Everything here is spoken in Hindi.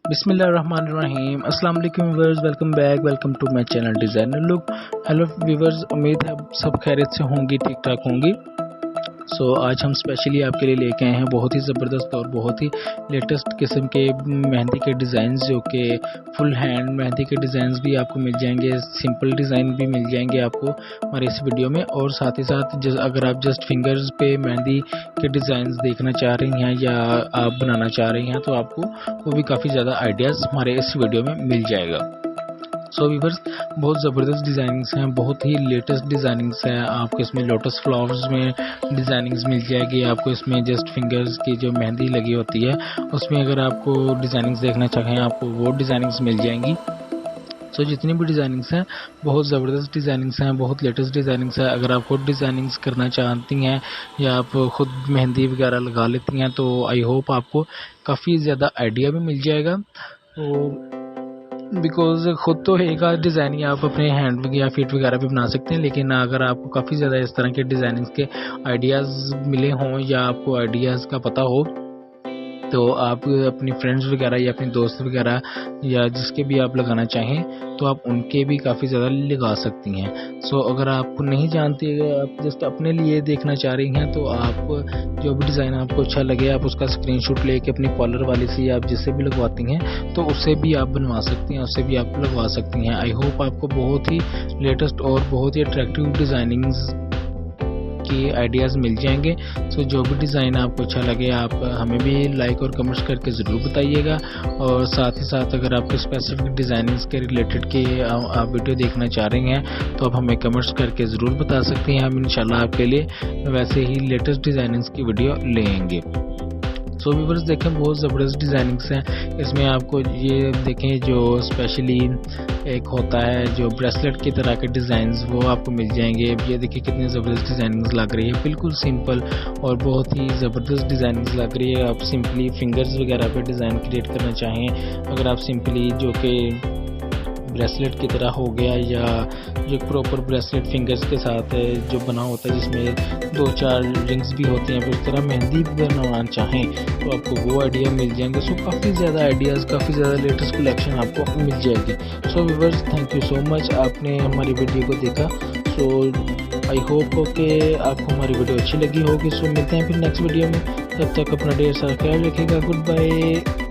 बिस्मिल्लाहिर्रहमानिर्रहीम। अस्सलाम वालेकुम viewers, welcome back, welcome to my channel designer look. Hello viewers, उम्मीद है सब खैरियत से होंगी, ठीक ठाक होंगी। आज हम स्पेशली आपके लिए लेके आए हैं बहुत ही ज़बरदस्त और बहुत ही लेटेस्ट किस्म के मेहंदी के डिज़ाइंस, जो कि फुल हैंड मेहंदी के डिज़ाइंस भी आपको मिल जाएंगे, सिंपल डिज़ाइन भी मिल जाएंगे आपको हमारे इस वीडियो में। और साथ ही साथ अगर आप जस्ट फिंगर्स पे मेहंदी के डिज़ाइंस देखना चाह रही हैं या आप बनाना चाह रही हैं तो आपको वो भी काफ़ी ज़्यादा आइडियाज़ हमारे इस वीडियो में मिल जाएगा। व्यूअर्स, बहुत ज़बरदस्त डिज़ाइनिंग्स हैं, बहुत ही लेटेस्ट डिज़ाइनिंग्स हैं। आपको इसमें लोटस फ्लावर्स में डिज़ाइनिंग्स मिल जाएगी, आपको इसमें जस्ट फिंगर्स की जो मेहंदी लगी होती है उसमें अगर आपको डिज़ाइनिंग्स देखना चाहें आपको वो डिज़ाइनिंग्स मिल जाएंगी। जितनी भी डिज़ाइनिंग्स हैं बहुत ज़बरदस्त डिज़ाइनिंग्स हैं, बहुत लेटेस्ट डिज़ाइनिंग्स हैं। अगर आप खुद डिज़ाइनिंग्स करना चाहती हैं या आप खुद मेहंदी वगैरह लगा लेती हैं तो आई होप आपको काफ़ी ज़्यादा आइडिया भी मिल जाएगा। बिकॉज खुद तो एक आध डिज़ाइनिंग आप अपने हैंड या फीट वगैरह भी बना सकते हैं, लेकिन अगर आपको काफ़ी ज़्यादा इस तरह के डिज़ाइनिंग्स के आइडियाज़ मिले हों या आपको आइडियाज़ का पता हो तो आप अपनी फ्रेंड्स वगैरह या अपने दोस्त वगैरह या जिसके भी आप लगाना चाहें तो आप उनके भी काफ़ी ज़्यादा लगा सकती हैं। अगर आप नहीं जानती, अगर आप जस्ट अपने लिए देखना चाह रही हैं तो आप जो भी डिज़ाइन आपको अच्छा लगे आप उसका स्क्रीनशॉट लेके अपनी पार्लर वाले से या आप जिससे भी लगवाती हैं तो उससे भी आप बनवा सकती हैं, उससे भी आप लगवा सकती हैं। आई होप आपको बहुत ही लेटेस्ट और बहुत ही अट्रैक्टिव डिज़ाइनिंग्स की आइडियाज़ मिल जाएंगे। जो भी डिज़ाइन आपको अच्छा लगे आप हमें भी लाइक और कमेंट्स करके ज़रूर बताइएगा। और साथ ही साथ अगर आपको स्पेसिफिक डिज़ाइनिंग्स के रिलेटेड के आप वीडियो देखना चाह रही हैं तो आप हमें कमेंट्स करके ज़रूर बता सकती हैं। हम इंशाल्लाह आपके लिए वैसे ही लेटेस्ट डिज़ाइनिंग्स की वीडियो लेंगे। व्यूअर्स देखें, बहुत ज़बरदस्त डिज़ाइनिंग्स हैं इसमें। आपको ये देखें जो स्पेशली एक होता है जो ब्रेसलेट की तरह के डिज़ाइंस वो आपको मिल जाएंगे। ये देखिए कितनी ज़बरदस्त डिज़ाइनिंग्स लग रही है, बिल्कुल सिंपल और बहुत ही ज़बरदस्त डिज़ाइनिंग्स लग रही है। आप सिंपली फिंगर्स वगैरह पे डिज़ाइन क्रिएट करना चाहें, अगर आप सिंपली जो कि ब्रेसलेट की तरह हो गया या जो प्रॉपर ब्रेसलेट फिंगर्स के साथ जो बना होता है जिसमें 2-4 रिंग्स भी होती हैं, उस तरह मेहंदी बनवाना चाहें तो आपको वो आइडिया मिल जाएंगे। काफ़ी ज़्यादा आइडियाज़, काफ़ी ज़्यादा लेटेस्ट कलेक्शन आपको मिल जाएगी। Viewers, thank you so much, आपने हमारी वीडियो को देखा। आई होप कि आपको हमारी वीडियो अच्छी लगी होगी। मिलते हैं फिर नेक्स्ट वीडियो में, तब तक अपना ढेर सारा ख्याल रखिएगा। Good bye.